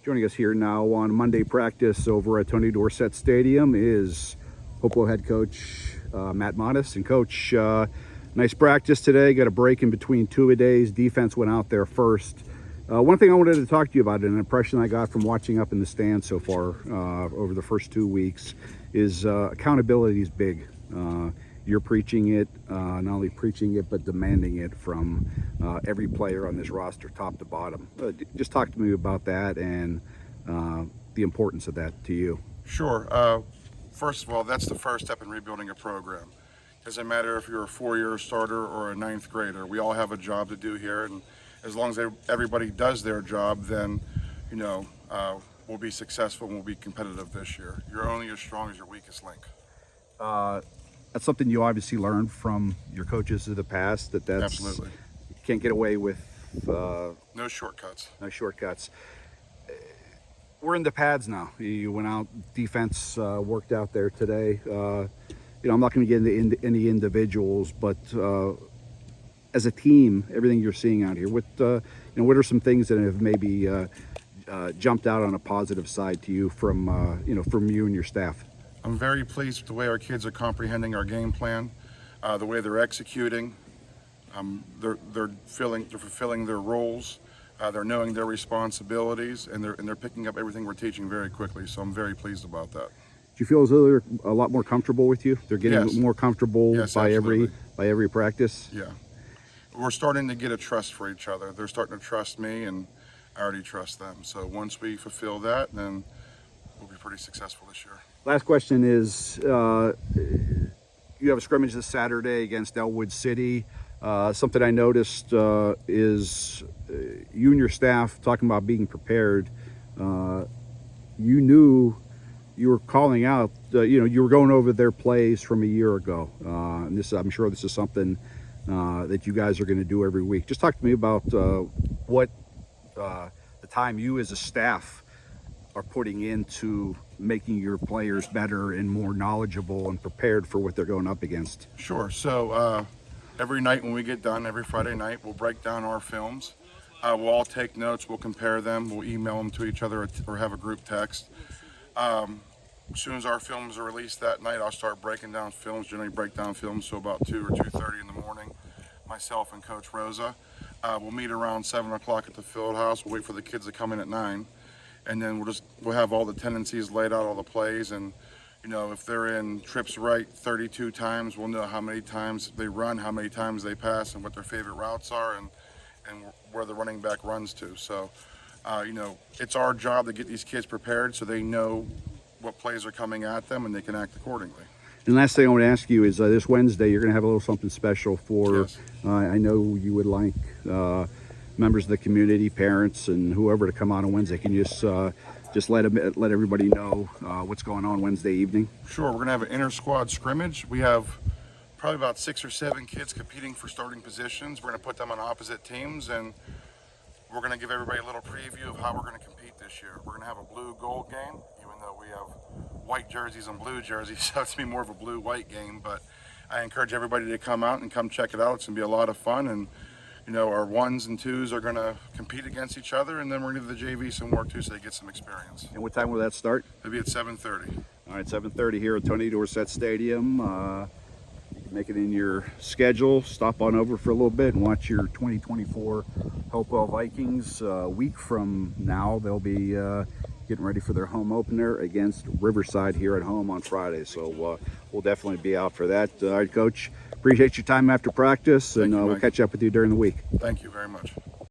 Joining us here now on Monday practice over at Tony Dorsett Stadium is Hopewell head coach Matt Mottes. And coach, nice practice today. Got a break in between two-a-days. Defense went out there first. One thing I wanted to talk to you about, an impression I got from watching up in the stands so far over the first 2 weeks, is accountability is big. You're preaching it, not only preaching it, but demanding it from every player on this roster, top to bottom. Just talk to me about that and the importance of that to you. Sure. First of all, that's the first step in rebuilding a program. Doesn't matter if you're a four-year starter or a ninth grader. We all have a job to do here, and as long as everybody does their job, then we'll be successful and we'll be competitive this year. You're only as strong as your weakest link. That's something you obviously learned from your coaches of the past. That's Absolutely. You can't get away with no shortcuts. No shortcuts. We're in the pads now. You went out, defense worked out there today. I'm not going to get into any individuals, but as a team, everything you're seeing out here, what are some things that have maybe jumped out on a positive side to you from you and your staff? I'm very pleased with the way our kids are comprehending our game plan, the way they're executing. They're fulfilling their roles. They're knowing their responsibilities, and they're picking up everything we're teaching very quickly. So I'm very pleased about that. Do you feel as though they're a lot more comfortable with you? They're getting Yes. more comfortable Yes, by absolutely. every practice. Yeah, we're starting to get a trust for each other. They're starting to trust me, and I already trust them. So once we fulfill that, then we'll be pretty successful this year. Last question is, you have a scrimmage this Saturday against Elwood City. Something I noticed is you and your staff talking about being prepared. You knew you were calling out, you were going over their plays from a year ago. And I'm sure this is something that you guys are going to do every week. Just talk to me about what the time you as a staff are putting into making your players better and more knowledgeable and prepared for what they're going up against. Sure. So every night when we get done, every Friday night, we'll break down our films. We'll all take notes. We'll compare them. We'll email them to each other or have a group text. As soon as our films are released that night, I'll start breaking down films. Generally break down films so about 2 or 2:30 in the morning. Myself and Coach Rosa. We'll meet around 7 o'clock at the field house. We'll wait for the kids to come in at 9. And then we'll have all the tendencies laid out, all the plays, and if they're in trips right 32 times, we'll know how many times they run, how many times they pass, and what their favorite routes are, and where the running back runs to. So it's our job to get these kids prepared so they know what plays are coming at them and they can act accordingly. And last thing I want to ask you is this Wednesday you're going to have a little something special for. Yes. I know you would like members of the community, parents, and whoever to come out on Wednesday. Can you just let everybody know what's going on Wednesday evening? Sure. We're going to have an inter-squad scrimmage. We have probably about 6 or 7 kids competing for starting positions. We're going to put them on opposite teams, and we're going to give everybody a little preview of how we're going to compete this year. We're going to have a blue-gold game, even though we have white jerseys and blue jerseys, so it's going to be more of a blue-white game. But I encourage everybody to come out and come check it out. It's going to be a lot of fun, and our 1s and 2s are going to compete against each other, and then we're going to give the JV some work too so they get some experience. And what time will that start? It'll be at 7:30. All right, 7:30 here at Tony Dorsett Stadium. You can make it in your schedule. Stop on over for a little bit and watch your 2024 Hopewell Vikings. A week from now, they'll be getting ready for their home opener against Riverside here at home on Friday. So we'll definitely be out for that. All right, Coach. Appreciate your time after practice, and we'll catch up with you during the week. Thank you very much.